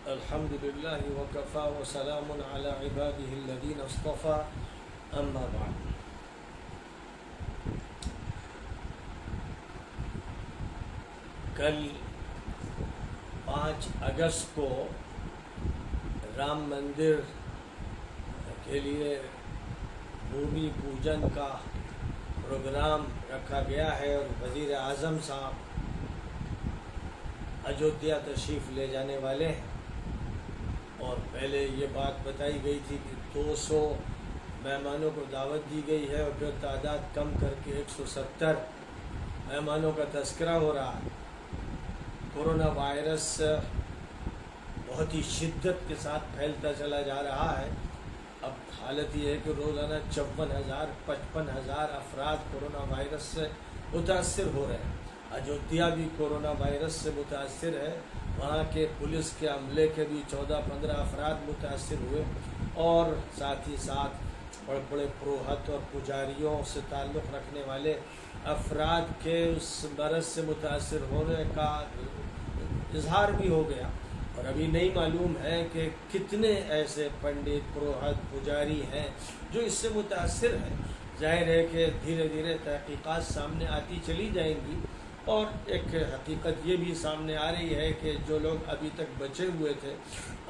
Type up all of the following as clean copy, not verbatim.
الحمد لله وكفى وسلام على عباده الذين اصطفى اما بعد. کل 5 اگست کو رام مندر کے لیے بھومی پوجن کا پروگرام رکھا گیا ہے اور وزیر اعظم صاحب اجودھیا تشریف لے جانے والے ہیں. اور پہلے یہ بات بتائی گئی تھی کہ 200 مہمانوں کو دعوت دی گئی ہے اور پھر تعداد کم کر کے 170 مہمانوں کا تذکرہ ہو رہا ہے. کورونا وائرس بہت ہی شدت کے ساتھ پھیلتا چلا جا رہا ہے. اب حالت یہ ہے کہ روزانہ 55,000 افراد کورونا وائرس سے متاثر ہو رہے ہیں. اجودھیا بھی کورونا وائرس سے متاثر ہے. وہاں کے پولیس کے عملے کے بھی 14-15 افراد متاثر ہوئے اور ساتھ ہی ساتھ بڑے بڑے پروہت اور پجاریوں سے تعلق رکھنے والے افراد کے اس مرض سے متاثر ہونے کا اظہار بھی ہو گیا. اور ابھی نہیں معلوم ہے کہ کتنے ایسے پنڈت پروہت پجاری ہیں جو اس سے متاثر ہیں. ظاہر ہے کہ دھیرے دھیرے تحقیقات سامنے آتی چلی جائیں گی اور ایک حقیقت یہ بھی سامنے آ رہی ہے کہ جو لوگ ابھی تک بچے ہوئے تھے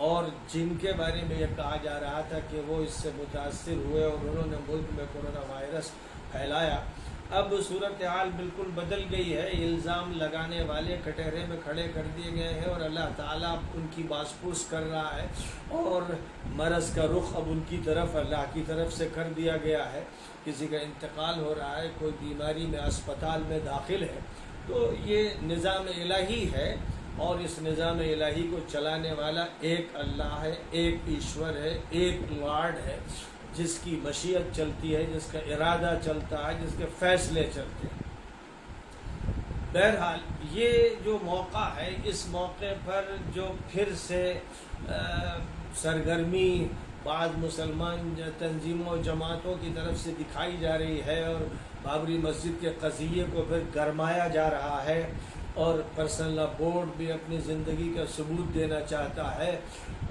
اور جن کے بارے میں یہ کہا جا رہا تھا کہ وہ اس سے متاثر ہوئے اور انہوں نے ملک میں کورونا وائرس پھیلایا، اب صورتحال بالکل بدل گئی ہے. الزام لگانے والے کٹہرے میں کھڑے کر دیے گئے ہیں اور اللہ تعالیٰ ان کی باز پرس کر رہا ہے اور مرض کا رخ اب ان کی طرف اللہ کی طرف سے کر دیا گیا ہے. کسی کا انتقال ہو رہا ہے، کوئی بیماری میں اسپتال میں داخل ہے، تو یہ نظام الہی ہے اور اس نظام الہی کو چلانے والا ایک اللہ ہے، ایک ایشور ہے، ایک لارڈ ہے جس کی مشیت چلتی ہے، جس کا ارادہ چلتا ہے، جس کے فیصلے چلتے ہیں. بہرحال یہ جو موقع ہے، اس موقع پر جو پھر سے سرگرمی بعض مسلمان تنظیموں جماعتوں کی طرف سے دکھائی جا رہی ہے اور بابری مسجد کے قضیے کو پھر گرمایا جا رہا ہے اور پرسنل لا بورڈ بھی اپنی زندگی کا ثبوت دینا چاہتا ہے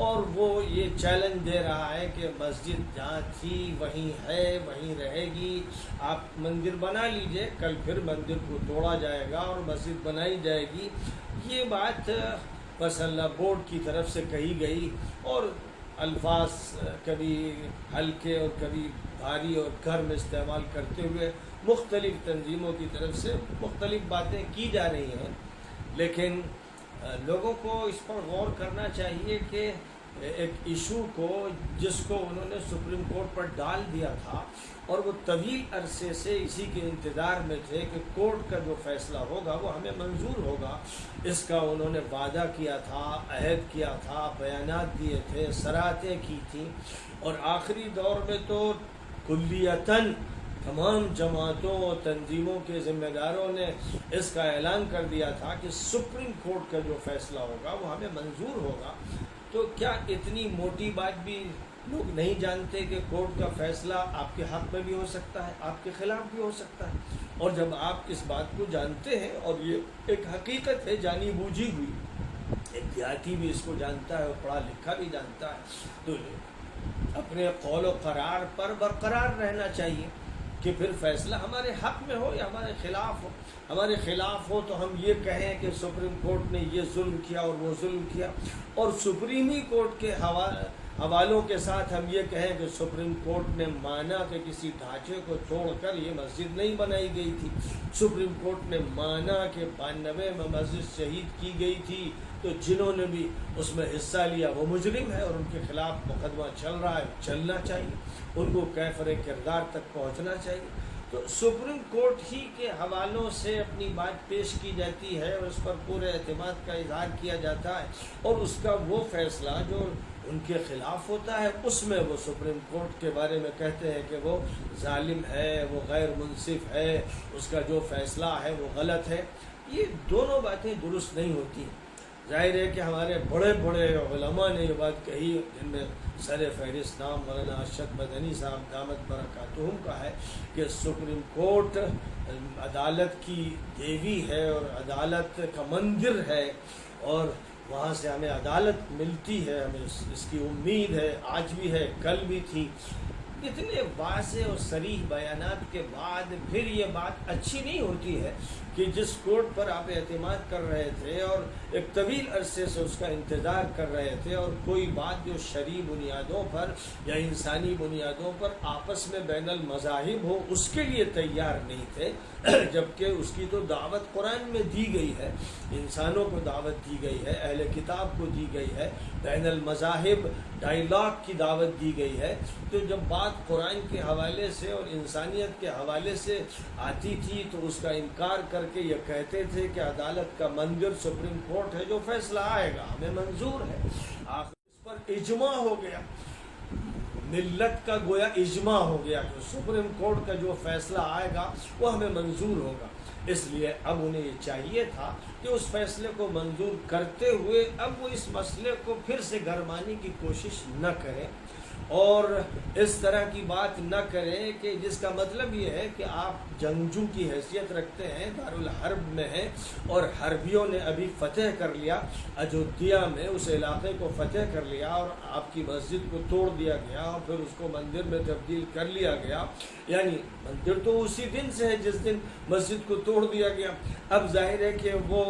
اور وہ یہ چیلنج دے رہا ہے کہ مسجد جہاں تھی وہیں ہے، وہیں رہے گی. آپ مندر بنا لیجئے، کل پھر مندر کو توڑا جائے گا اور مسجد بنائی جائے گی. یہ بات پرسنل لا بورڈ کی طرف سے کہی گئی اور الفاظ کبھی ہلکے اور کبھی بھاری اور گرم استعمال کرتے ہوئے مختلف تنظیموں کی طرف سے مختلف باتیں کی جا رہی ہیں. لیکن لوگوں کو اس پر غور کرنا چاہیے کہ ایک ایشو کو جس کو انہوں نے سپریم کورٹ پر ڈال دیا تھا اور وہ طویل عرصے سے اسی کے انتظار میں تھے کہ کورٹ کا جو فیصلہ ہوگا وہ ہمیں منظور ہوگا، اس کا انہوں نے وعدہ کیا تھا، عہد کیا تھا، بیانات دیے تھے، صراحتیں کی تھیں اور آخری دور میں تو کلیتاً تمام جماعتوں اور تنظیموں کے ذمہ داروں نے اس کا اعلان کر دیا تھا کہ سپریم کورٹ کا جو فیصلہ ہوگا وہ ہمیں منظور ہوگا. تو کیا اتنی موٹی بات بھی لوگ نہیں جانتے کہ کورٹ کا فیصلہ آپ کے حق میں بھی ہو سکتا ہے، آپ کے خلاف بھی ہو سکتا ہے؟ اور جب آپ اس بات کو جانتے ہیں اور یہ ایک حقیقت ہے جانی بوجھی ہوئی، ایک دیہاتی بھی اس کو جانتا ہے اور پڑھا لکھا بھی جانتا ہے، تو اپنے قول و قرار پر برقرار رہنا چاہیے کہ پھر فیصلہ ہمارے حق میں ہو یا ہمارے خلاف ہو. ہمارے خلاف ہو تو ہم یہ کہیں کہ سپریم کورٹ نے یہ ظلم کیا اور وہ ظلم کیا، اور سپریم ہی کورٹ کے حوالوں کے ساتھ ہم یہ کہیں کہ سپریم کورٹ نے مانا کہ کسی ڈھانچے کو توڑ کر یہ مسجد نہیں بنائی گئی تھی، سپریم کورٹ نے مانا کہ 92 میں مسجد شہید کی گئی تھی، تو جنہوں نے بھی اس میں حصہ لیا وہ مجرم ہے اور ان کے خلاف مقدمہ چل رہا ہے، چلنا چاہیے، ان کو کیفر کردار تک پہنچنا چاہیے. تو سپریم کورٹ ہی کے حوالوں سے اپنی بات پیش کی جاتی ہے اور اس پر پورے اعتماد کا اظہار کیا جاتا ہے اور اس کا وہ فیصلہ جو ان کے خلاف ہوتا ہے اس میں وہ سپریم کورٹ کے بارے میں کہتے ہیں کہ وہ ظالم ہے، وہ غیر منصف ہے، اس کا جو فیصلہ ہے وہ غلط ہے. یہ دونوں باتیں درست نہیں ہوتی. ظاہر ہے کہ ہمارے بڑے بڑے علماء نے یہ بات کہی، جن میں سر فہرست نام مولانا ارشد مدنی صاحب دامت برکاتہم کا ہے کہ سپریم کورٹ عدالت کی دیوی ہے اور عدالت کا مندر ہے اور وہاں سے ہمیں عدالت ملتی ہے، ہمیں اس کی امید ہے، آج بھی ہے، کل بھی تھی۔ اتنے واضح اور صریح بیانات کے بعد پھر یہ بات اچھی نہیں ہوتی ہے کہ جس کورٹ پر آپ اعتماد کر رہے تھے اور ایک طویل عرصے سے اس کا انتظار کر رہے تھے، اور کوئی بات جو شرعی بنیادوں پر یا انسانی بنیادوں پر آپس میں بین المذاہب ہو، اس کے لیے تیار نہیں تھے، جبکہ اس کی تو دعوت قرآن میں دی گئی ہے، انسانوں کو دعوت دی گئی ہے، اہل کتاب کو دی گئی ہے، بین المذاہب ڈائیلاگ کی دعوت دی گئی ہے۔ تو جب بات قرآن کے حوالے سے اور انسانیت کے حوالے سے آتی تھی تو اس کا انکار کر کے یہ کہتے تھے کہ عدالت کا منظر سپریم کورٹ ہے، جو فیصلہ آئے گا ہمیں منظور ہے۔ آخر اس پر اجماع ہو گیا، ملت کا گویا اجماع ہو گیا کہ سپریم کورٹ کا جو فیصلہ آئے گا وہ ہمیں منظور ہوگا۔ اس لیے اب انہیں یہ چاہیے تھا کہ اس فیصلے کو منظور کرتے ہوئے اب وہ اس مسئلے کو پھر سے گرمانے کی کوشش نہ کریں، اور اس طرح کی بات نہ کریں کہ جس کا مطلب یہ ہے کہ آپ جنگجو کی حیثیت رکھتے ہیں، دارالحرب میں ہیں، اور حربیوں نے ابھی فتح کر لیا، اجودھیا میں اس علاقے کو فتح کر لیا، اور آپ کی مسجد کو توڑ دیا گیا اور پھر اس کو مندر میں تبدیل کر لیا گیا۔ یعنی مندر تو اسی دن سے ہے جس دن مسجد کو توڑ دیا گیا۔ اب ظاہر ہے کہ وہ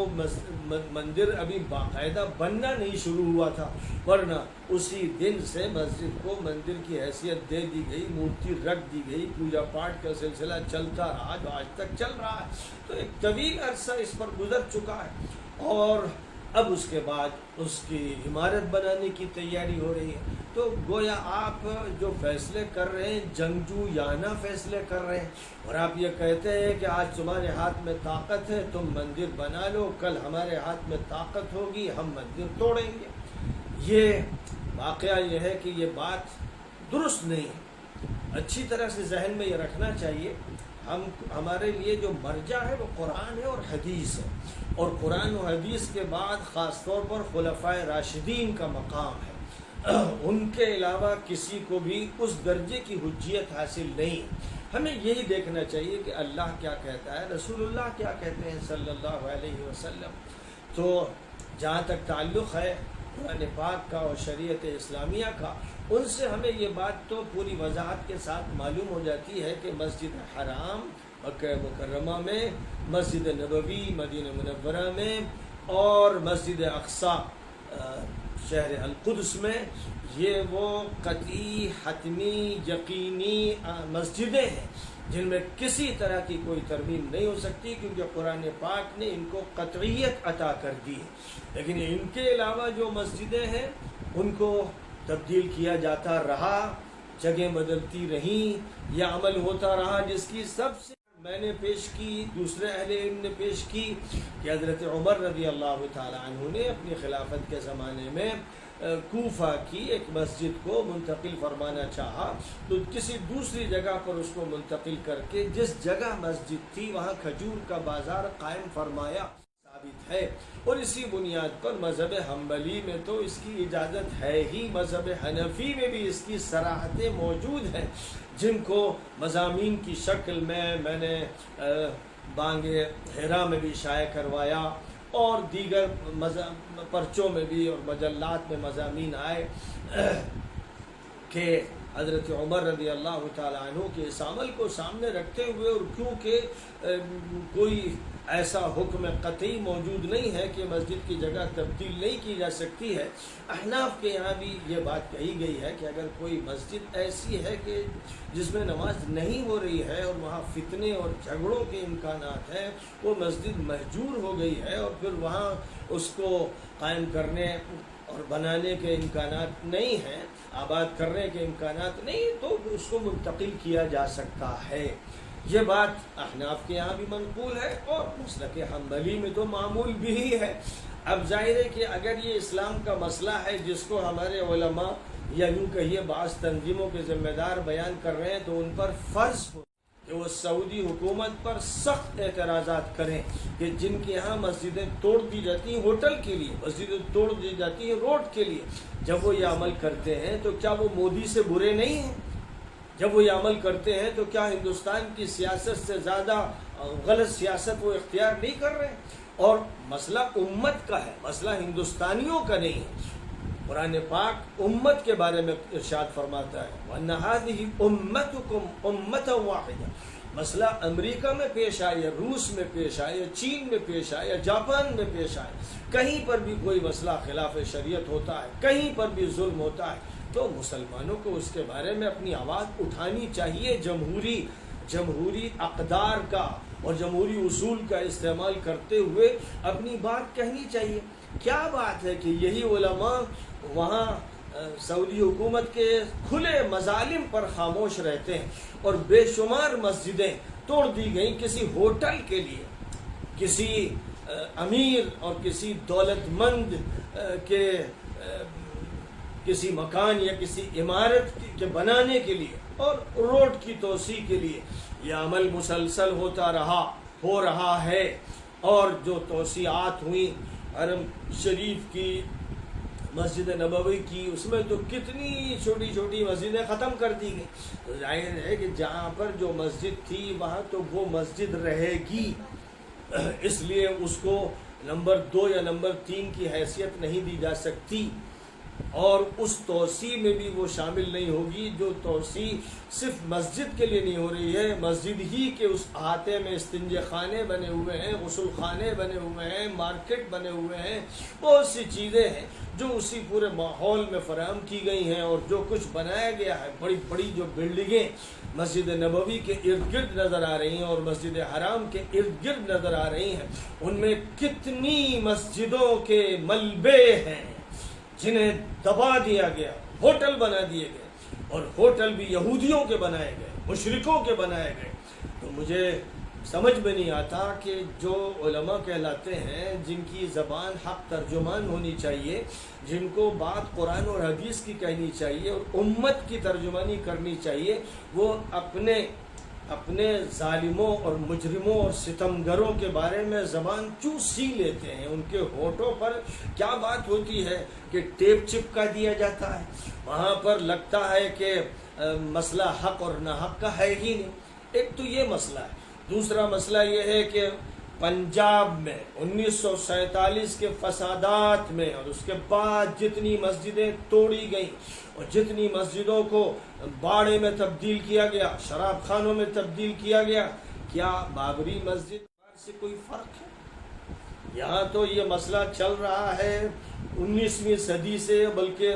مندر ابھی باقاعدہ بننا نہیں شروع ہوا تھا، ورنہ اسی دن سے مسجد کو مندر کی حیثیت دے دی گئی، مورتی رکھ دی گئی، پوجا پاٹ کا سلسلہ چلتا رہا جو آج تک چل رہا ہے۔ تو ایک طویل عرصہ اس پر گزر چکا ہے، اور اب اس کے بعد اس کی عمارت بنانے کی تیاری ہو رہی ہے۔ تو گویا آپ جو فیصلے کر رہے ہیں جنگجو یانہ فیصلے کر رہے ہیں، اور آپ یہ کہتے ہیں کہ آج تمہارے ہاتھ میں طاقت ہے، تم مندر بنا لو، کل ہمارے ہاتھ میں طاقت ہوگی، ہم مندر توڑیں گے۔ یہ واقعہ یہ ہے کہ یہ بات درست نہیں ہے۔ اچھی طرح سے ذہن میں یہ رکھنا چاہیے، ہمارے لیے جو مرجع ہے وہ قرآن ہے اور حدیث ہے، اور قرآن و حدیث کے بعد خاص طور پر خلفائے راشدین کا مقام ہے۔ ان کے علاوہ کسی کو بھی اس درجے کی حجیت حاصل نہیں۔ ہمیں یہی دیکھنا چاہیے کہ اللہ کیا کہتا ہے، رسول اللہ کیا کہتے ہیں صلی اللہ علیہ وسلم۔ تو جہاں تک تعلق ہے قرآن پاک کا اور شریعت اسلامیہ کا، ان سے ہمیں یہ بات تو پوری وضاحت کے ساتھ معلوم ہو جاتی ہے کہ مسجد حرام مکہ مکرمہ میں، مسجد نبوی مدینہ منورہ میں، اور مسجد اقصی شہر القدس میں، یہ وہ قطعی حتمی یقینی مسجدیں ہیں جن میں کسی طرح کی کوئی ترمیم نہیں ہو سکتی، کیونکہ قرآن پاک نے ان کو قطعیت عطا کر دی ہے۔ لیکن ان کے علاوہ جو مسجدیں ہیں ان کو تبدیل کیا جاتا رہا، جگہیں بدلتی رہیں، یا عمل ہوتا رہا، جس کی سب سے میں نے پیش کی، دوسرے اہل علم نے پیش کی کہ حضرت عمر رضی اللہ تعالی عنہ نے اپنی خلافت کے زمانے میں کوفہ کی ایک مسجد کو منتقل فرمانا چاہا، تو کسی دوسری جگہ پر اس کو منتقل کر کے جس جگہ مسجد تھی وہاں کھجور کا بازار قائم فرمایا، ثابت ہے۔ اور اسی بنیاد پر مذہب حنبلی میں تو اس کی اجازت ہے ہی، مذہب حنفی میں بھی اس کی صراحتیں موجود ہیں، جن کو مضامین کی شکل میں نے بانگ حرا میں بھی شائع کروایا، اور دیگر پرچوں میں بھی اور مجلات میں مضامین آئے کہ حضرت عمر رضی اللہ تعالیٰ عنہ کے اس عمل کو سامنے رکھتے ہوئے، اور کیونکہ کوئی ایسا حکم قطعی موجود نہیں ہے کہ مسجد کی جگہ تبدیل نہیں کی جا سکتی ہے، احناف کے یہاں بھی یہ بات کہی گئی ہے کہ اگر کوئی مسجد ایسی ہے کہ جس میں نماز نہیں ہو رہی ہے اور وہاں فتنے اور جھگڑوں کے امکانات ہیں، وہ مسجد مہجور ہو گئی ہے، اور پھر وہاں اس کو قائم کرنے اور بنانے کے امکانات نہیں ہیں، آباد کرنے کے امکانات نہیں، تو اس کو منتقل کیا جا سکتا ہے۔ یہ بات احناف کے یہاں بھی منقول ہے، اور مسلک حنبلی میں تو معمول بھی ہے۔ اب ظاہر ہے کہ اگر یہ اسلام کا مسئلہ ہے جس کو ہمارے علماء یا یوں کہیے بعض تنظیموں کے ذمہ دار بیان کر رہے ہیں، تو ان پر فرض ہو کہ وہ سعودی حکومت پر سخت اعتراضات کریں کہ جن کے یہاں مسجدیں توڑ دی جاتی ہیں ہوٹل کے لیے، مسجدیں توڑ دی جاتی ہیں روڈ کے لیے، جب وہ یہ عمل کرتے ہیں تو کیا وہ مودی سے برے نہیں ہیں؟ جب وہ یہ عمل کرتے ہیں تو کیا ہندوستان کی سیاست سے زیادہ غلط سیاست وہ اختیار نہیں کر رہے ہیں؟ اور مسئلہ امت کا ہے، مسئلہ ہندوستانیوں کا نہیں ہے۔ قرآن پاک امت کے بارے میں ارشاد فرماتا ہے وَأَنَّ هَذِهِ أُمَّتُكُمْ أُمَّةً وَاحِدَةً۔ مسئلہ امریکہ میں پیش آئے، روس میں پیش آئے، چین میں پیش آئے، جاپان میں پیش آئے، کہیں پر بھی کوئی مسئلہ خلاف شریعت ہوتا ہے، کہیں پر بھی ظلم ہوتا ہے، تو مسلمانوں کو اس کے بارے میں اپنی آواز اٹھانی چاہیے، جمہوری اقدار کا اور جمہوری اصول کا استعمال کرتے ہوئے اپنی بات کہنی چاہیے۔ کیا بات ہے کہ یہی علماء وہاں سعودی حکومت کے کھلے مظالم پر خاموش رہتے ہیں، اور بے شمار مسجدیں توڑ دی گئیں کسی ہوٹل کے لیے، کسی امیر اور کسی دولت مند کے کسی مکان یا کسی عمارت کے بنانے کے لیے اور روڈ کی توسیع کے لیے۔ یہ عمل مسلسل ہو رہا ہے، اور جو توسیعات ہوئیں حرم شریف کی، مسجد نبوی کی، اس میں تو کتنی چھوٹی چھوٹی مسجدیں ختم کر دی گئی۔ تو ظاہر ہے کہ جہاں پر جو مسجد تھی وہاں تو وہ مسجد رہے گی، اس لیے اس کو نمبر 2 یا نمبر 3 کی حیثیت نہیں دی جا سکتی، اور اس توسیع میں بھی وہ شامل نہیں ہوگی جو توسیع صرف مسجد کے لیے نہیں ہو رہی ہے۔ مسجد ہی کے اس احاطے میں استنجے خانے بنے ہوئے ہیں، غسل خانے بنے ہوئے ہیں، مارکیٹ بنے ہوئے ہیں، بہت سی چیزیں ہیں جو اسی پورے ماحول میں فراہم کی گئی ہیں، اور جو کچھ بنایا گیا ہے، بڑی بڑی جو بلڈنگیں مسجد نبوی کے ارد گرد نظر آ رہی ہیں اور مسجد حرام کے ارد گرد نظر آ رہی ہیں، ان میں کتنی مسجدوں کے ملبے ہیں جنہیں دبا دیا گیا، ہوٹل بنا دیے گئے، اور ہوٹل بھی یہودیوں کے بنائے گئے، مشرکوں کے بنائے گئے۔ تو مجھے سمجھ میں نہیں آتا کہ جو علماء کہلاتے ہیں، جن کی زبان حق ترجمان ہونی چاہیے، جن کو بات قرآن اور حدیث کی کہنی چاہیے اور امت کی ترجمانی کرنی چاہیے، وہ اپنے ظالموں اور مجرموں اور ستمگروں کے بارے میں زبان چوسی لیتے ہیں۔ ان کے ہونٹوں پر کیا بات ہوتی ہے کہ ٹیپ چپکا دیا جاتا ہے، وہاں پر لگتا ہے کہ مسئلہ حق اور ناحق کا ہے ہی نہیں۔ ایک تو یہ مسئلہ ہے، دوسرا مسئلہ یہ ہے کہ پنجاب میں 1947 کے فسادات میں اور اس کے بعد جتنی مسجدیں توڑی گئیں اور جتنی مسجدوں کو باڑے میں تبدیل کیا گیا، شراب خانوں میں تبدیل کیا گیا، کیا بابری مسجد سے کوئی فرق ہے؟ یہاں تو یہ مسئلہ چل رہا ہے 19ویں صدی سے، بلکہ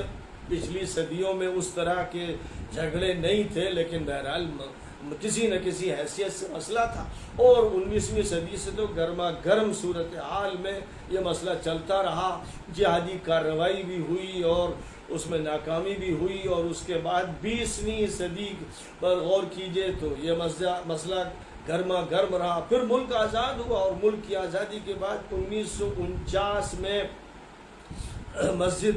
پچھلی صدیوں میں اس طرح کے جھگڑے نہیں تھے، لیکن بہرحال کسی نہ کسی حیثیت سے مسئلہ تھا، اور 19ویں صدی سے تو گرما گرم صورتحال میں یہ مسئلہ چلتا رہا۔ جہادی کارروائی بھی ہوئی اور اس میں ناکامی بھی ہوئی، اور اس کے بعد 20ویں صدی پر غور کیجئے تو یہ مسئلہ گرما گرم رہا۔ پھر ملک آزاد ہوا، اور ملک کی آزادی کے بعد 1949 میں مسجد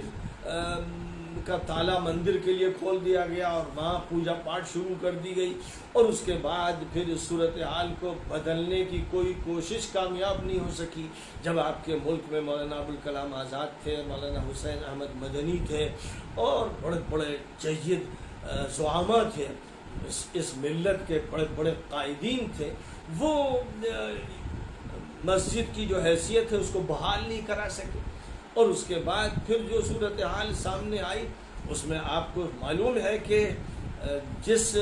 کا تالا مندر کے لیے کھول دیا گیا، اور وہاں پوجا پاٹ شروع کر دی گئی، اور اس کے بعد پھر اس صورتحال کو بدلنے کی کوئی کوشش کامیاب نہیں ہو سکی۔ جب آپ کے ملک میں مولانا ابوالکلام آزاد تھے، مولانا حسین احمد مدنی تھے، اور بڑے بڑے جید زعماء تھے، اس ملت کے بڑے بڑے قائدین تھے، وہ مسجد کی جو حیثیت ہے اس کو بحال نہیں کرا سکے۔ اور اس کے بعد پھر جو صورتحال سامنے آئی، اس میں آپ کو معلوم ہے کہ جس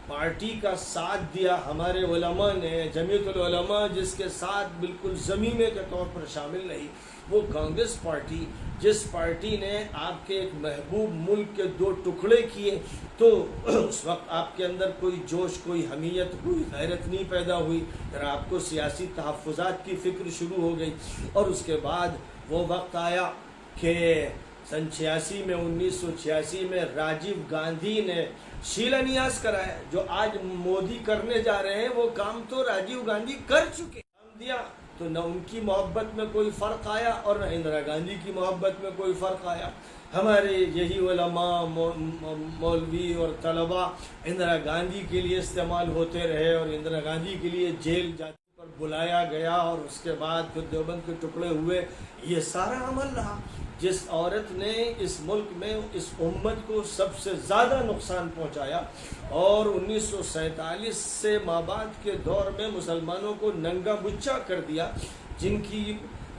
پارٹی کا ساتھ دیا ہمارے علماء نے، جمعیت العلماء جس کے ساتھ بالکل ضمیمے کے طور پر شامل رہی، وہ کانگریس پارٹی، جس پارٹی نے آپ کے ایک محبوب ملک کے 2 ٹکڑے کیے، تو اس وقت آپ کے اندر کوئی جوش، کوئی حمیت، کوئی غیرت نہیں پیدا ہوئی، پھر آپ کو سیاسی تحفظات کی فکر شروع ہو گئی، اور اس کے بعد وہ وقت آیا کہ سن 1986 میں راجیو گاندھی نے شیلا نیاز کرایا۔ جو آج مودی کرنے جا رہے ہیں وہ کام تو راجیو گاندھی کر چکے، کام دیا تو نہ ان کی محبت میں کوئی فرق آیا اور نہ اندرا گاندھی کی محبت میں کوئی فرق آیا۔ ہمارے یہی علماء، مولوی اور طلباء اندرا گاندھی کے لیے استعمال ہوتے رہے، اور اندرا گاندھی کے لیے جیل جاتی پر بلایا گیا، اور اس کے بعد پھر دیوبند کے ٹکڑے ہوئے۔ یہ سارا عمل رہا۔ جس عورت نے اس ملک میں اس امت کو سب سے زیادہ نقصان پہنچایا، اور 1947 سے مابعد کے دور میں مسلمانوں کو ننگا بچا کر دیا، جن کی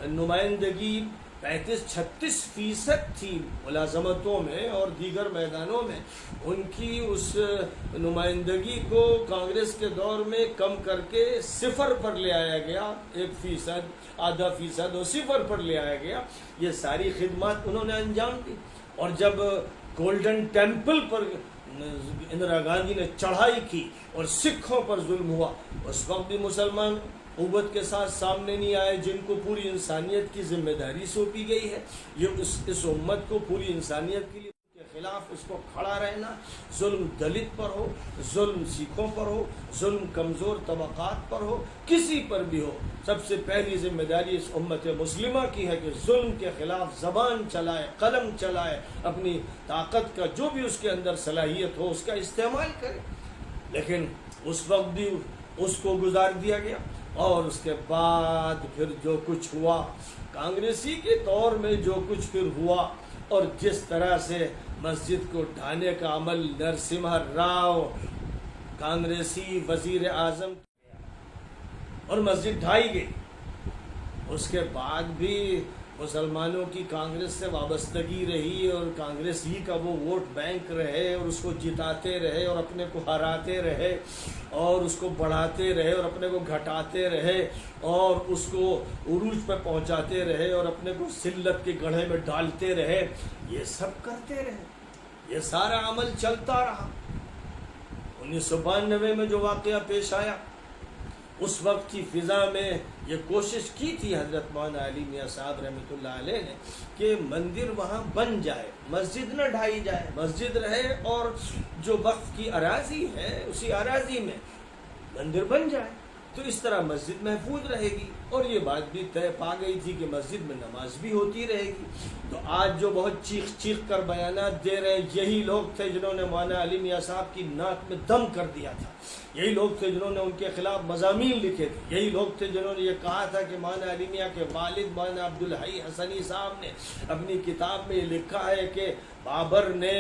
نمائندگی 35-36% تھی ملازمتوں میں اور دیگر میدانوں میں، ان کی اس نمائندگی کو کانگریس کے دور میں کم کر کے 0 پر لے آیا گیا، 1%، آدھا فیصد اور 0 پر لے آیا گیا۔ یہ ساری خدمات انہوں نے انجام دی۔ اور جب گولڈن ٹیمپل پر اندرا گاندھی نے چڑھائی کی اور سکھوں پر ظلم ہوا، اس وقت بھی مسلمان قوت کے ساتھ سامنے نہیں آئے، جن کو پوری انسانیت کی ذمہ داری سونپی گئی ہے۔ یہ اس امت کو پوری انسانیت کے لیے کے خلاف اس کو کھڑا رہنا، ظلم دلت پر ہو، ظلم سکھوں پر ہو، ظلم کمزور طبقات پر ہو، کسی پر بھی ہو، سب سے پہلی ذمہ داری اس امت مسلمہ کی ہے کہ ظلم کے خلاف زبان چلائے، قلم چلائے، اپنی طاقت کا جو بھی اس کے اندر صلاحیت ہو اس کا استعمال کرے۔ لیکن اس وقت بھی اس کو گزار دیا گیا، اور اس کے بعد پھر جو کچھ ہوا، کانگریسی کے طور میں جو کچھ پھر ہوا، اور جس طرح سے مسجد کو ڈھانے کا عمل نرسمہا راؤ کانگریسی وزیر اعظم اور مسجد ڈھائی گئی، اس کے بعد بھی مسلمانوں کی کانگریس سے وابستگی رہی، اور کانگریس ہی کا وہ ووٹ بینک رہے، اور اس کو جتاتے رہے اور اپنے کو ہراتے رہے، اور اس کو بڑھاتے رہے اور اپنے کو گھٹاتے رہے، اور اس کو عروج پہ پہنچاتے رہے اور اپنے کو ذلت کے گڑھے میں ڈالتے رہے۔ یہ سب کرتے رہے، یہ سارا عمل چلتا رہا۔ 1992 میں جو واقعہ پیش آیا، اس وقت کی فضا میں یہ کوشش کی تھی حضرت مولانا علی میاں صاحب رحمۃ اللہ علیہ نے کہ مندر وہاں بن جائے، مسجد نہ ڈھائی جائے، مسجد رہے، اور جو وقف کی اراضی ہے اسی اراضی میں مندر بن جائے، تو اس طرح مسجد محفوظ رہے گی۔ اور یہ بات بھی طے پا گئی تھی کہ مسجد میں نماز بھی ہوتی رہے گی۔ تو آج جو بہت چیخ چیخ کر بیانات دے رہے ہیں، یہی لوگ تھے جنہوں نے مولانا علی میاں صاحب کی ناک میں دم کر دیا تھا، یہی لوگ تھے جنہوں نے ان کے خلاف مضامین لکھے تھے، یہی لوگ تھے جنہوں نے یہ کہا تھا کہ مولانا علی میاں کے والد مولانا عبدالحی حسنی صاحب نے اپنی کتاب میں یہ لکھا ہے کہ بابر نے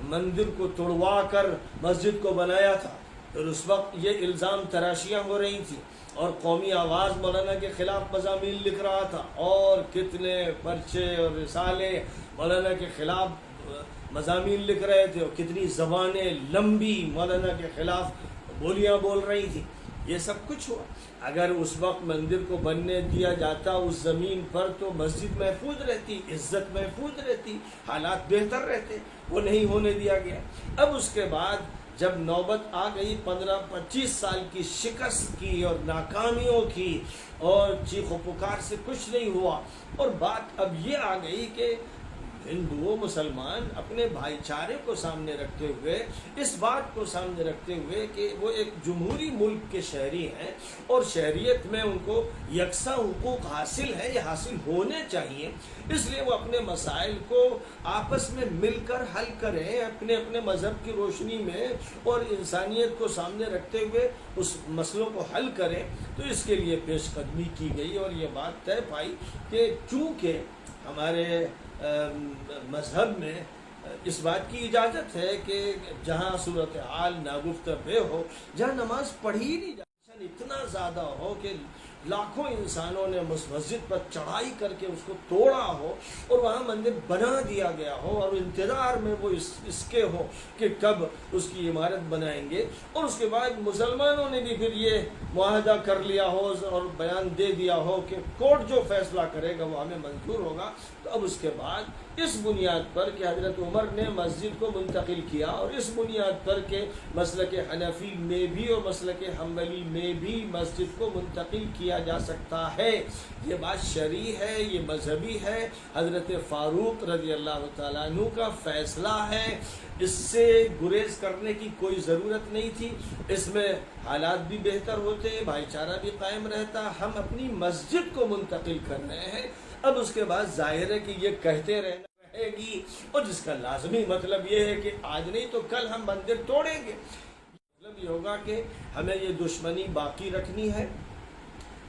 مندر کو توڑوا کر مسجد کو بنایا تھا۔ اور اس وقت یہ الزام تراشیاں ہو رہی تھیں، اور قومی آواز مولانا کے خلاف مضامین لکھ رہا تھا، اور کتنے پرچے اور رسالے مولانا کے خلاف مضامین لکھ رہے تھے، اور کتنی زبانیں لمبی مولانا کے خلاف بولیاں بول رہی تھی۔ یہ سب کچھ ہوا۔ اگر اس وقت مندر کو بننے دیا جاتا اس زمین پر تو مسجد محفوظ رہتی، عزت محفوظ رہتی، حالات بہتر رہتے، وہ نہیں ہونے دیا گیا۔ اب اس کے بعد جب نوبت آ گئی 15-25 سال کی شکست کی اور ناکامیوں کی، اور چیخ و پکار سے کچھ نہیں ہوا، اور بات اب یہ آ گئی کہ ہندو مسلمان اپنے بھائی چارے کو سامنے رکھتے ہوئے، اس بات کو سامنے رکھتے ہوئے کہ وہ ایک جمہوری ملک کے شہری ہیں، اور شہریت میں ان کو یکساں حقوق حاصل ہے، یہ حاصل ہونے چاہیے، اس لیے وہ اپنے مسائل کو آپس میں مل کر حل کریں، اپنے اپنے مذہب کی روشنی میں اور انسانیت کو سامنے رکھتے ہوئے اس مسئلوں کو حل کریں۔ تو اس کے لیے پیش قدمی کی گئی، اور یہ بات طے پائی کہ چونکہ ہمارے مذہب میں اس بات کی اجازت ہے کہ جہاں صورتحال ناگفتہ ہو، جہاں نماز پڑھی نہیں جاتی، اتنا زیادہ ہو کہ لاکھوں انسانوں نے مسجد پر چڑھائی کر کے اس کو توڑا ہو، اور وہاں مندر بنا دیا گیا ہو، اور انتظار میں وہ اس کے ہو کہ کب اس کی عمارت بنائیں گے، اور اس کے بعد مسلمانوں نے بھی پھر یہ معاہدہ کر لیا ہو اور بیان دے دیا ہو کہ کورٹ جو فیصلہ کرے گا وہ ہمیں منظور ہوگا۔ تو اب اس کے بعد اس بنیاد پر کہ حضرت عمر نے مسجد کو منتقل کیا، اور اس بنیاد پر کہ مسلک حنفی میں بھی اور مسلک حنبلی میں بھی مسجد کو منتقل کیا جا سکتا ہے، یہ بات شرعی ہے، یہ مذہبی ہے، حضرت فاروق رضی اللہ تعالیٰ عنہ کا فیصلہ ہے، اس سے گریز کرنے کی کوئی ضرورت نہیں تھی۔ اس میں حالات بھی بہتر ہوتے، بھائی چارہ بھی قائم رہتا، ہم اپنی مسجد کو منتقل کر رہے ہیں۔ اب اس کے بعد ظاہر ہے کہ یہ کہتے رہنا رہے گی، اور جس کا لازمی مطلب یہ ہے کہ آج نہیں تو کل ہم مندر توڑیں گے۔ مطلب یہ ہوگا کہ ہمیں یہ دشمنی باقی رکھنی ہے،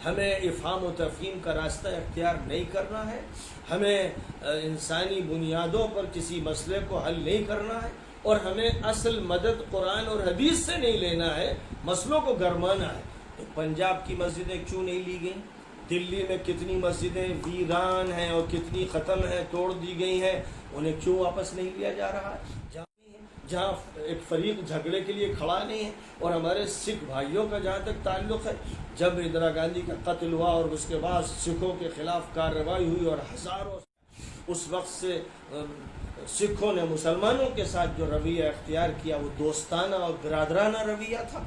ہمیں افہام و تفہیم کا راستہ اختیار نہیں کرنا ہے، ہمیں انسانی بنیادوں پر کسی مسئلے کو حل نہیں کرنا ہے، اور ہمیں اصل مدد قرآن اور حدیث سے نہیں لینا ہے، مسئلوں کو گرمانا ہے۔ تو پنجاب کی مسجدیں کیوں نہیں لی گئیں؟ دلی میں کتنی مسجدیں ویران ہیں اور کتنی ختم ہیں، توڑ دی گئی ہیں، انہیں کیوں واپس نہیں لیا جا رہا ہے؟ جہاں ایک فریق جھگڑے کے لیے کھڑا نہیں ہے. اور ہمارے سکھ بھائیوں کا جہاں تک تعلق ہے، جب اندرا گاندھی کا قتل ہوا اور اس کے بعد سکھوں کے خلاف کارروائی ہوئی اور ہزاروں، اس وقت سے سکھوں نے مسلمانوں کے ساتھ جو رویہ اختیار کیا وہ دوستانہ اور برادرانہ رویہ تھا.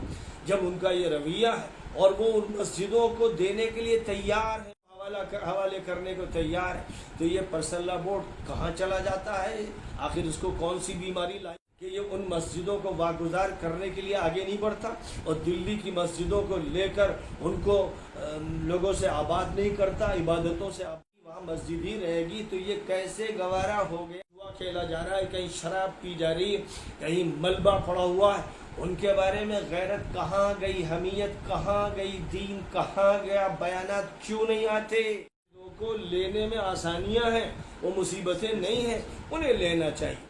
جب ان کا یہ رویہ ہے اور وہ ان مسجدوں کو دینے کے لیے تیار ہے، حوالے کرنے کو تیار ہے، تو یہ پرسنل لا بورڈ کہاں چلا جاتا ہے؟ آخر اس کو کون سی بیماری لائی کہ یہ ان مسجدوں کو واگزار کرنے کے لیے آگے نہیں بڑھتا اور دلی کی مسجدوں کو لے کر ان کو لوگوں سے آباد نہیں کرتا، عبادتوں سے وہاں مسجد ہی رہے گی. تو یہ کیسے گوارا ہو گیا؟ جوا کھیلا جا رہا ہے، کہیں شراب پی جا رہی ہے، کہیں ملبہ پڑا ہوا ہے. ان کے بارے میں غیرت کہاں گئی؟ حمیت کہاں گئی؟ دین کہاں گیا؟ بیانات کیوں نہیں آتے؟ لوگوں کو لینے میں آسانیاں ہیں، وہ مصیبتیں نہیں ہیں، انہیں لینا چاہیے.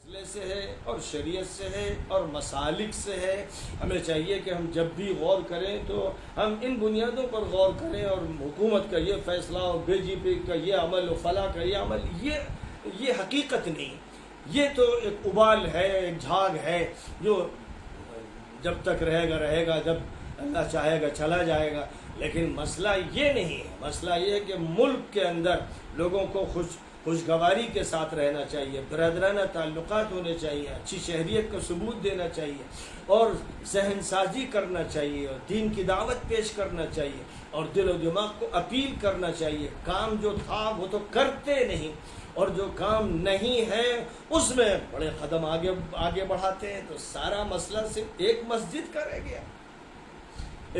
فیصلے سے ہے اور شریعت سے ہے اور مسالک سے ہے. ہمیں چاہیے کہ ہم جب بھی غور کریں تو ہم ان بنیادوں پر غور کریں، اور حکومت کا یہ فیصلہ اور بی جے پی کا یہ عمل اور فلاں کا یہ عمل، یہ حقیقت نہیں. یہ تو ایک ابال ہے، ایک جھاگ ہے جو جب تک رہے گا، جب اللہ چاہے گا چلا جائے گا. لیکن مسئلہ یہ نہیں ہے. مسئلہ یہ ہے کہ ملک کے اندر لوگوں کو خوشگواری کے ساتھ رہنا چاہیے، برادرانہ تعلقات ہونے چاہیے، اچھی شہریت کا ثبوت دینا چاہیے، اور ذہن سازی کرنا چاہیے، اور دین کی دعوت پیش کرنا چاہیے، اور دل و دماغ کو اپیل کرنا چاہیے. کام جو تھا وہ تو کرتے نہیں، اور جو کام نہیں ہے اس میں بڑے قدم آگے بڑھاتے ہیں. تو سارا مسئلہ صرف ایک مسجد کا رہ گیا.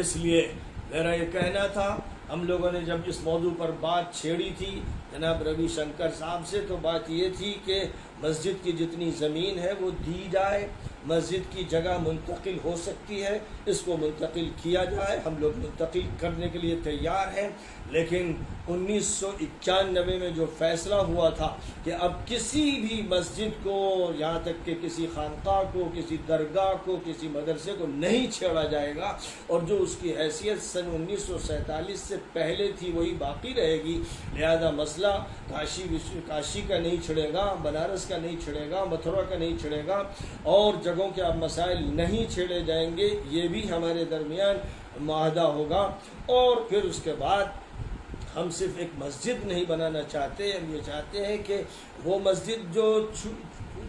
اس لیے میرا یہ کہنا تھا، ہم لوگوں نے جب اس موضوع پر بات چھیڑی تھی جناب روی شنکر صاحب سے، تو بات یہ تھی کہ مسجد کی جتنی زمین ہے وہ دی جائے، مسجد کی جگہ منتقل ہو سکتی ہے، اس کو منتقل کیا جائے. ہم لوگ منتقل کرنے کے لیے تیار ہیں. لیکن 1991 میں جو فیصلہ ہوا تھا کہ اب کسی بھی مسجد کو، یہاں تک کہ کسی خانقاہ کو، کسی درگاہ کو، کسی مدرسے کو نہیں چھیڑا جائے گا، اور جو اس کی حیثیت سن 1947 سے پہلے تھی وہی باقی رہے گی. لہذا مسئلہ کاشی کا نہیں چھڑے گا، بنارس کا نہیں چھڑے گا، متھرا کا نہیں چھڑے گا، اور جگہوں کے اب مسائل نہیں چھیڑے جائیں گے. یہ بھی ہمارے درمیان معاہدہ ہوگا. اور پھر اس کے بعد ہم صرف ایک مسجد نہیں بنانا چاہتے، ہم یہ چاہتے ہیں کہ وہ مسجد جو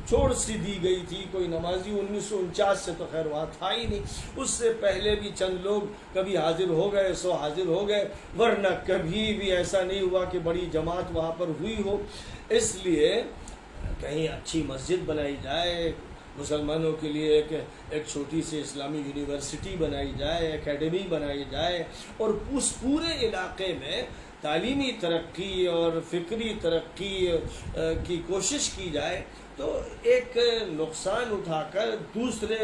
چھوڑ سی دی گئی تھی، کوئی نمازی 1949 سے تو خیر وہاں تھا ہی نہیں، اس سے پہلے بھی چند لوگ کبھی حاضر ہو گئے، سو حاضر ہو گئے، ورنہ کبھی بھی ایسا نہیں ہوا کہ بڑی جماعت وہاں پر ہوئی ہو. اس لیے کہیں اچھی مسجد بنائی جائے، مسلمانوں کے لیے ایک چھوٹی سی اسلامی یونیورسٹی بنائی جائے، اکیڈمی بنائی جائے، اور اس پورے علاقے میں تعلیمی ترقی اور فکری ترقی کی کوشش کی جائے. تو ایک نقصان اٹھا کر دوسرے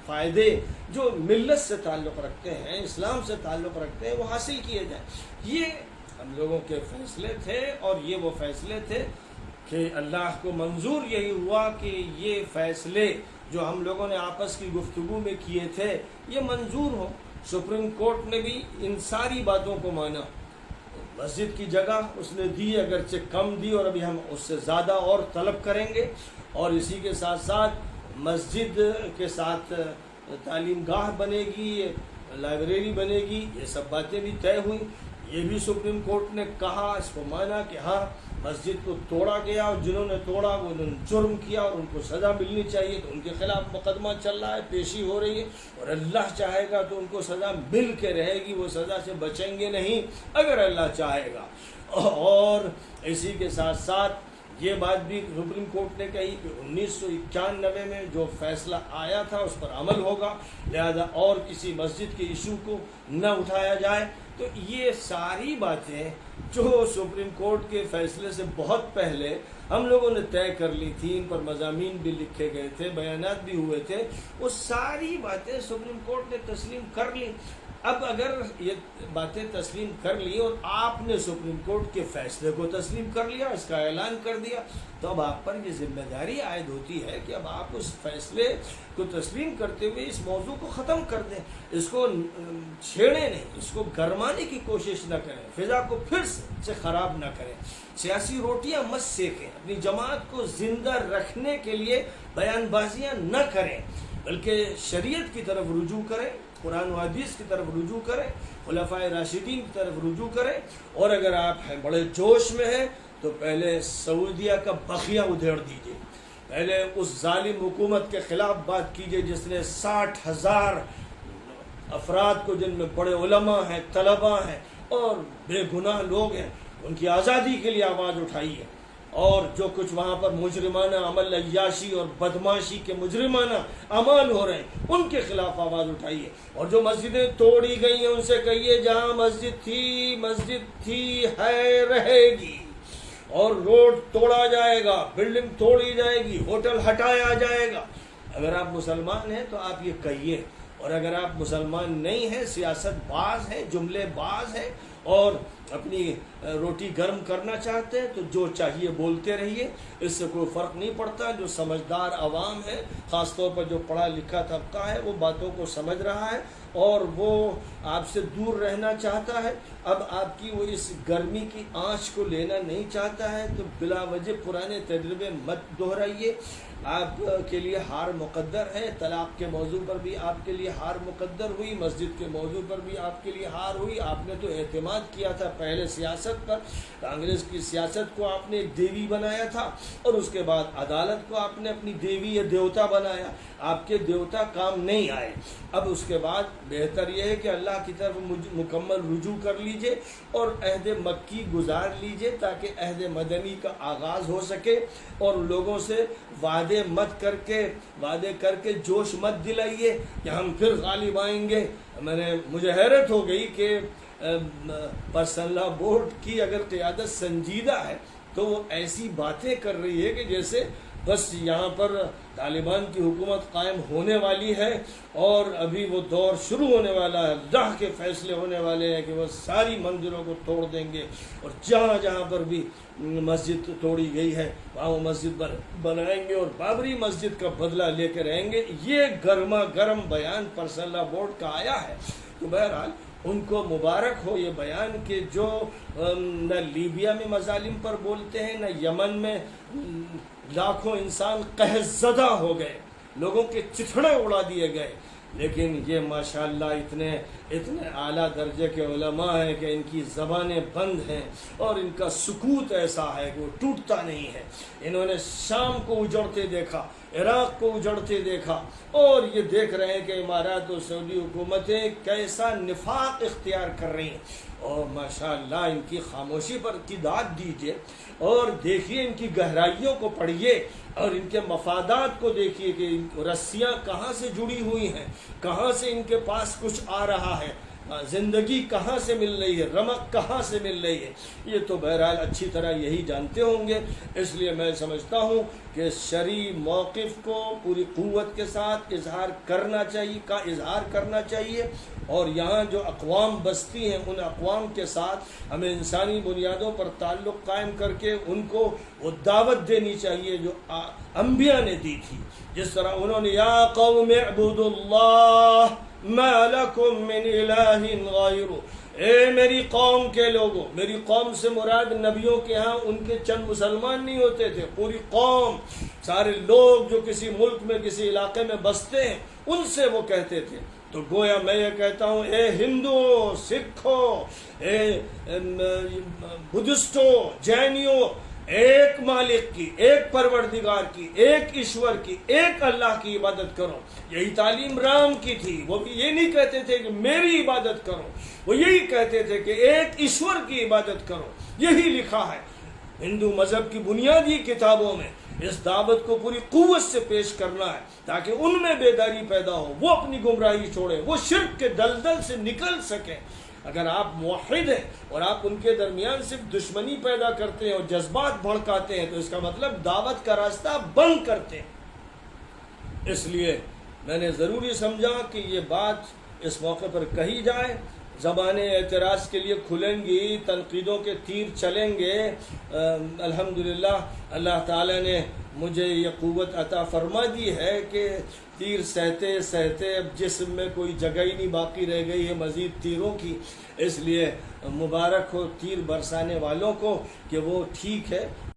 فائدے جو ملت سے تعلق رکھتے ہیں، اسلام سے تعلق رکھتے ہیں، وہ حاصل کیے جائیں. یہ ہم لوگوں کے فیصلے تھے، اور یہ وہ فیصلے تھے کہ اللہ کو منظور یہی ہوا کہ یہ فیصلے جو ہم لوگوں نے آپس کی گفتگو میں کیے تھے یہ منظور ہو. سپریم کورٹ نے بھی ان ساری باتوں کو مانا. مسجد کی جگہ اس نے دی، اگرچہ کم دی، اور ابھی ہم اس سے زیادہ اور طلب کریں گے. اور اسی کے ساتھ ساتھ مسجد کے ساتھ تعلیم گاہ بنے گی، لائبریری بنے گی، یہ سب باتیں بھی طے ہوئیں. یہ بھی سپریم کورٹ نے کہا، اس کو مانا کہ ہاں مسجد کو توڑا گیا، اور جنہوں نے توڑا وہ انہوں نے جرم کیا اور ان کو سزا ملنی چاہیے، تو ان کے خلاف مقدمہ چل رہا ہے، پیشی ہو رہی ہے، اور اللہ چاہے گا تو ان کو سزا مل کے رہے گی، وہ سزا سے بچیں گے نہیں اگر اللہ چاہے گا. اور اسی کے ساتھ ساتھ یہ بات بھی سپریم کورٹ نے کہی کہ 1991 میں جو فیصلہ آیا تھا اس پر عمل ہوگا، لہذا اور کسی مسجد کے ایشو کو نہ اٹھایا جائے. تو یہ ساری باتیں جو سپریم کورٹ کے فیصلے سے بہت پہلے ہم لوگوں نے طے کر لی تھی، ان پر مضامین بھی لکھے گئے تھے، بیانات بھی ہوئے تھے، وہ ساری باتیں سپریم کورٹ نے تسلیم کر لی. اب اگر یہ باتیں تسلیم کر لی اور آپ نے سپریم کورٹ کے فیصلے کو تسلیم کر لیا، اس کا اعلان کر دیا، تو اب آپ پر یہ ذمہ داری عائد ہوتی ہے کہ اب آپ اس فیصلے کو تسلیم کرتے ہوئے اس موضوع کو ختم کر دیں، اس کو چھیڑیں نہیں، اس کو گرمانے کی کوشش نہ کریں، فضا کو پھر سے خراب نہ کریں، سیاسی روٹیاں مت سیکیں، اپنی جماعت کو زندہ رکھنے کے لیے بیان بازیاں نہ کریں، بلکہ شریعت کی طرف رجوع کریں، قرآن و حدیث کی طرف رجوع کریں، خلفائے راشدین کی طرف رجوع کریں، اور اگر آپ ہیں بڑے جوش میں ہیں تو پہلے سعودیہ کا بخیہ ادھیڑ دیجئے، پہلے اس ظالم حکومت کے خلاف بات کیجئے جس نے 60,000 افراد کو، جن میں بڑے علماء ہیں، طلباء ہیں اور بے گناہ لوگ ہیں، ان کی آزادی کے لیے آواز اٹھائی ہے، اور جو کچھ وہاں پر مجرمانہ عمل، عیاشی اور بدماشی کے مجرمانہ اعمال ہو رہے ہیں، ان کے خلاف آواز اٹھائیے، اور جو مسجدیں توڑی گئی ہیں ان سے کہیے جہاں مسجد تھی ہے رہے گی، اور روڈ توڑا جائے گا، بلڈنگ توڑی جائے گی، ہوٹل ہٹایا جائے گا۔ اگر آپ مسلمان ہیں تو آپ یہ کہیے، اور اگر آپ مسلمان نہیں ہیں، سیاست باز ہیں، جملے باز ہیں اور اپنی روٹی گرم کرنا چاہتے ہیں، تو جو چاہیے بولتے رہیے، اس سے کوئی فرق نہیں پڑتا۔ جو سمجھدار عوام ہے، خاص طور پر جو پڑھا لکھا طبقہ ہے، وہ باتوں کو سمجھ رہا ہے اور وہ آپ سے دور رہنا چاہتا ہے۔ اب آپ کی وہ اس گرمی کی آنچ کو لینا نہیں چاہتا ہے، تو بلا وجہ پرانے تجربے مت دہرائیے۔ آپ کے لیے ہار مقدر ہے، طلاق کے موضوع پر بھی آپ کے لیے ہار مقدر ہوئی، مسجد کے موضوع پر بھی آپ کے لیے ہار ہوئی۔ آپ نے تو اعتماد کیا تھا پہلے سیاست پر، کانگریس کی سیاست کو آپ نے ایک دیوی بنایا تھا، اور اس کے بعد عدالت کو آپ نے اپنی دیوی یا دیوتا بنایا۔ آپ کے دیوتا کام نہیں آئے۔ اب اس کے بعد بہتر یہ ہے کہ اللہ کی طرف مکمل رجوع کر لیجئے اور عہد مکی گزار لیجئے، تاکہ عہد مدنی کا آغاز ہو سکے، اور لوگوں سے وعدے کر کے جوش مت دلائیے کہ ہم پھر غالب آئیں گے۔ مجھے حیرت ہو گئی کہ پرسنل لا بورڈ کی اگر قیادت سنجیدہ ہے تو وہ ایسی باتیں کر رہی ہے کہ جیسے بس یہاں پر طالبان کی حکومت قائم ہونے والی ہے اور ابھی وہ دور شروع ہونے والا ہے، اللہ کے فیصلے ہونے والے ہیں کہ وہ ساری مندروں کو توڑ دیں گے، اور جہاں جہاں پر بھی مسجد توڑی گئی ہے وہاں وہ مسجد بنائیں گے اور بابری مسجد کا بدلہ لے کے رہیں گے۔ یہ گرما گرم بیان پرسنل لا بورڈ کا آیا ہے، تو بہرحال ان کو مبارک ہو یہ بیان کہ جو نہ لیبیا میں مظالم پر بولتے ہیں، نہ یمن میں لاکھوں انسان قحط زدہ ہو گئے، لوگوں کے چتھڑے اڑا دیے گئے، لیکن یہ ماشاءاللہ اتنے اعلیٰ درجے کے علماء ہیں کہ ان کی زبانیں بند ہیں اور ان کا سکوت ایسا ہے کہ وہ ٹوٹتا نہیں ہے۔ انہوں نے شام کو اجڑتے دیکھا، عراق کو اجڑتے دیکھا، اور یہ دیکھ رہے ہیں کہ امارات اور سعودی حکومتیں کیسا نفاق اختیار کر رہی ہیں، اور ماشاءاللہ ان کی خاموشی پر کی داد دیجئے اور دیکھیے، ان کی گہرائیوں کو پڑھیے اور ان کے مفادات کو دیکھیے کہ رسیاں کہاں سے جڑی ہوئی ہیں، کہاں سے ان کے پاس کچھ آ رہا ہے، زندگی کہاں سے مل رہی ہے، رمق کہاں سے مل رہی ہے، یہ تو بہرحال اچھی طرح یہی جانتے ہوں گے۔ اس لیے میں سمجھتا ہوں کہ شرعی موقف کو پوری قوت کے ساتھ اظہار کرنا چاہیے، اور یہاں جو اقوام بستی ہیں ان اقوام کے ساتھ ہمیں انسانی بنیادوں پر تعلق قائم کر کے ان کو وہ دعوت دینی چاہیے جو انبیاء نے دی تھی، جس طرح انہوں نے یا قوم اعبدوا اللہ ما لکم من الہ غیرہ، اے میری قوم کے لوگوں، میری قوم سے مراد نبیوں کے ہاں ان کے چند مسلمان نہیں ہوتے تھے، پوری قوم، سارے لوگ جو کسی ملک میں کسی علاقے میں بستے ہیں ان سے وہ کہتے تھے۔ تو گویا میں یہ کہتا ہوں، اے ہندوؤں، سکھوں، اے بدھسٹوں، جینیوں، ایک مالک کی، ایک پروردگار کی، ایک ایشور کی، ایک اللہ کی عبادت کرو۔ یہی تعلیم رام کی تھی، وہ بھی یہ نہیں کہتے تھے کہ میری عبادت کرو، وہ یہی کہتے تھے کہ ایک ایشور کی عبادت کرو۔ یہی لکھا ہے ہندو مذہب کی بنیادی کتابوں میں۔ اس دعوت کو پوری قوت سے پیش کرنا ہے تاکہ ان میں بیداری پیدا ہو، وہ اپنی گمراہی چھوڑیں، وہ شرک کے دلدل سے نکل سکیں۔ اگر آپ موحد ہیں اور آپ ان کے درمیان صرف دشمنی پیدا کرتے ہیں اور جذبات بھڑکاتے ہیں تو اس کا مطلب دعوت کا راستہ بند کرتے ہیں۔ اس لیے میں نے ضروری سمجھا کہ یہ بات اس موقع پر کہی جائے۔ زبانیں اعتراض کے لیے کھلیں گی، تنقیدوں کے تیر چلیں گے۔ الحمدللہ اللہ تعالیٰ نے مجھے یہ قوت عطا فرما دی ہے کہ تیر سہتے سہتے اب جسم میں کوئی جگہ ہی نہیں باقی رہ گئی ہے مزید تیروں کی۔ اس لیے مبارک ہو تیر برسانے والوں کو کہ وہ ٹھیک ہے۔